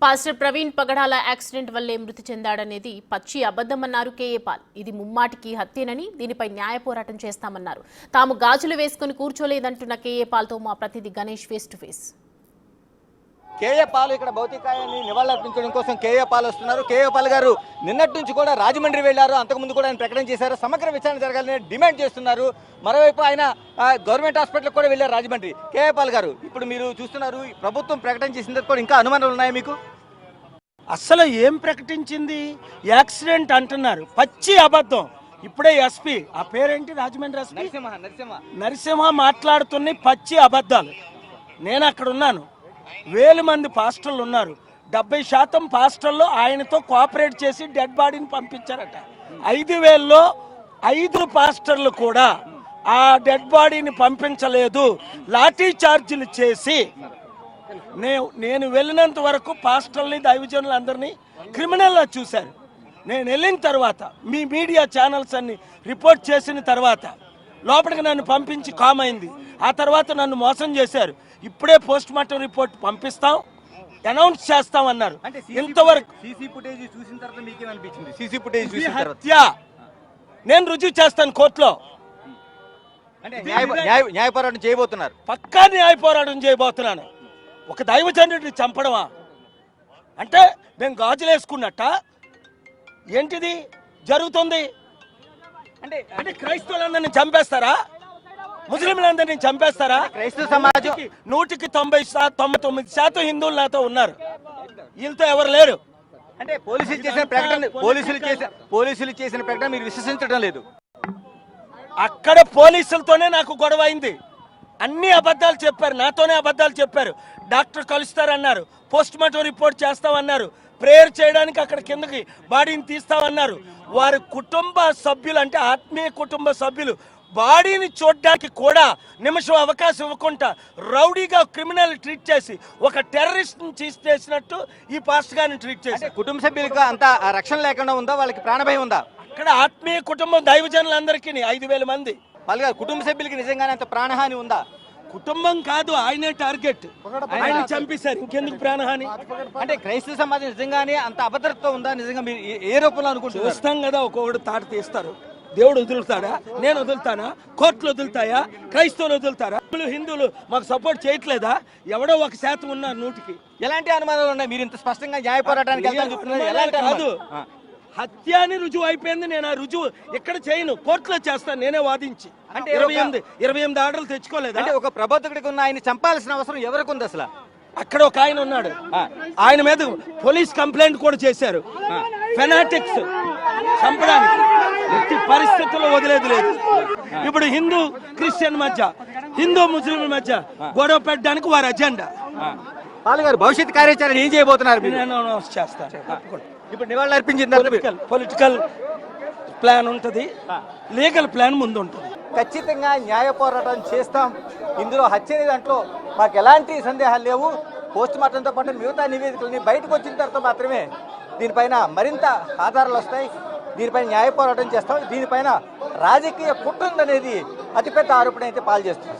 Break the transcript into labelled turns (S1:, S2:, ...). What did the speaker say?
S1: Pastor Praveen పగడాల accident వల్లే మృతి చెందాడనేది పచ్చి అబద్ధమన్నారు కేఏ పాల్. ఇది ముమ్మాటికి హత్యేనని దీనిపై న్యాయ పోరాటం చేస్తామన్నారు. తాము గాజులు వేసుకుని కూర్చోలేదంటున్న కేఏ పాల్తో మా ప్రతినిధి Ganesh face to face.
S2: KA Paul ఇక్కడ భౌతికాయాన్ని నివాళులర్పించడం కోసం కేఏ పాల్ వస్తున్నారు. కేఏ పాల్ గారు నిన్నటి నుంచి కూడా రాజమండ్రి వెళ్లారు. అంతకుముందు కూడా ఆయన ప్రకటన చేశారు. సమగ్ర విచారణ జరగాలని డిమాండ్ చేస్తున్నారు. మరోవైపు ఆయన గవర్నమెంట్ హాస్పిటల్ కూడా వెళ్లారు రాజమండ్రి. కేఏ పాల్ గారు, ఇప్పుడు మీరు చూస్తున్నారు, ప్రభుత్వం ప్రకటన చేసిన తర్వాత కూడా ఇంకా అనుమానాలు ఉన్నాయా మీకు?
S3: అసలు ఏం ప్రకటించింది? యాక్సిడెంట్ అంటున్నారు, పచ్చి అబద్ధం. ఇప్పుడే ఎస్పీ, ఆ పేరేంటి, రాజమండ్రి ఎస్పీ నరసింహ మాట్లాడుతున్న పచ్చి అబద్ధాలు. నేను అక్కడ ఉన్నాను. 1000 మంది పాస్టర్లు ఉన్నారు. 70% పాస్టర్లు ఆయనతో కోఆపరేట్ చేసి డెడ్ బాడీని పంపించారట. 5000లో 5 పాస్టర్లు కూడా ఆ డెడ్ బాడీని పంపించలేదు. లాఠీ చార్జీలు చేసి నేను వెళ్ళినంత వరకు పాస్టర్ని, దైవజనులు అందరినీ క్రిమినల్లా చూశారు. నేను వెళ్ళిన తర్వాత మీ మీడియా ఛానల్స్ అన్ని రిపోర్ట్ చేసిన తర్వాత లోపలికి నన్ను పంపించి కామైంది. ఆ తర్వాత నన్ను మోసం చేశారు. ఇప్పుడే పోస్ట్ మార్టం రిపోర్ట్ పంపిస్తాం, అనౌన్స్ చేస్తాం అన్నారు. ఇంతవరకు హత్య నేను రుజువు చేస్తాను కోర్టులో.
S2: న్యాయ పోరాటం చేయబోతున్నారు.
S3: పక్కా న్యాయ పోరాటం చేయబోతున్నాను. ఒక దైవజనుడిని చంపడమా అంటే మేము గాజులు వేసుకున్నట్ట? ఏంటిది జరుగుతుంది? అంటే క్రైస్తవులందరినీ చంపేస్తారా? ముస్లింలందరినీ చంపేస్తారా?
S2: క్రైస్తవ సమాజం
S3: 100కి 99% హిందువులు నాతో ఉన్నారు. వీళ్ళతో ఎవరు లేరు.
S2: అంటే పోలీసులు చేసిన ప్రకటన మీరు విశ్వసించడం లేదు.
S3: అక్కడ పోలీసులతోనే నాకు గొడవ అయింది. అన్ని అబద్ధాలు చెప్పారు, నాతోనే అబద్ధాలు చెప్పారు. డాక్టర్ కలుస్తారన్నారు, పోస్ట్ మార్టం రిపోర్ట్ చేస్తామన్నారు, ప్రేయర్ చేయడానికి అక్కడ కిందకి బాడీని తీస్తామన్నారు. వారి కుటుంబ సభ్యులు, అంటే ఆత్మీయ కుటుంబ సభ్యులు బాడీని చూడడానికి కూడా నిమిషం అవకాశం ఇవ్వకుండా రౌడీగా క్రిమినల్ ట్రీట్ చేసి ఒక టెర్రరిస్ట్ చేసినట్టు ఈ పాస్టర్ గారిని ట్రీట్ చేసి,
S2: కుటుంబ సభ్యులకు అంత రక్షణ లేకుండా ఉందా? వాళ్ళకి ప్రాణభయం ఉందా?
S3: అక్కడ ఆత్మీయ కుటుంబం దైవజనులందరికీ 5000 మంది.
S2: వాళ్ళ కుటుంబ సభ్యులకి నిజంగానే అంత ప్రాణహాని ఉందా?
S3: కుటుంబం కాదు, ఆయనే టార్గెట్. ఆయన చంపేశారు, ఇంకెందుకు ప్రాణహాని?
S2: అంటే క్రైస్తవ సమాజం నిజంగానే అంత అభద్రత ఉందా? నిజంగా మీరు ఏ రూపంలో అనుకుంటున్నారు?
S3: చూస్తాం కదా, ఒక్కొక్కడు తాట తీస్తారు. దేవుడు వదులుతాడా? నేను వదులుతానా? కోర్టులు వదులుతాయా? క్రైస్తవులు వదులుతారా? హిందువులు మాకు సపోర్ట్ చేయట్లేదా? ఎవడో 1% ఉన్నారు 100కి.
S2: ఎలాంటి అనుమానాలు ఉన్నాయి? మీరు ఇంత స్పష్టంగా న్యాయ పోరాటానికి
S3: కాదు, హత్య అని రుజువు అయిపోయింది. నేను ఆ రుజువు ఎక్కడ చేయను, కోర్టులో చేస్తాను, నేనే వాదించి. అంటే 28 ఆర్డర్లు తెచ్చుకోలేదు.
S2: అంటే ఒక ప్రబోధకుడికి ఉన్న ఆయన చంపాల్సిన అవసరం ఎవరికి ఉంది అసలు?
S3: అక్కడ ఒక ఆయన ఉన్నాడు, ఆయన మీద పోలీస్ కంప్లైంట్ కూడా చేశారు. ఫెనాటిక్స్ చంపడానికి ఎట్టి పరిస్థితుల్లో వదిలేదు లేదు. ఇప్పుడు హిందూ క్రిస్టియన్ మధ్య, హిందూ ముస్లింల మధ్య గొడవ పెట్టడానికి వారి అజెండా.
S2: పాల్ గారు, భవిష్యత్ కార్యాచరణ ఏం చేయబోతున్నారు?
S3: చేస్తాను.
S2: ఇప్పుడు నివాళులు అర్పించిన
S3: పొలిటికల్ ప్లాన్ ఉంటుంది, లీగల్ ప్లాన్ ముందు ఉంటుంది.
S2: ఖచ్చితంగా న్యాయ పోరాటం చేస్తాం. ఇందులో హత్య దాంట్లో మాకు ఎలాంటి సందేహాలు లేవు. పోస్ట్ మార్టంతో పాటు మిగతా నివేదికలని బయటకు వచ్చిన తర్వాత మాత్రమే దీనిపైన మరింత ఆధారాలు వస్తాయి. దీనిపైన న్యాయ పోరాటం చేస్తాం. దీనిపైన రాజకీయ కుట్ర అనేది అతిపెద్ద ఆరోపణ అయితే పాల్ చేస్తుంది.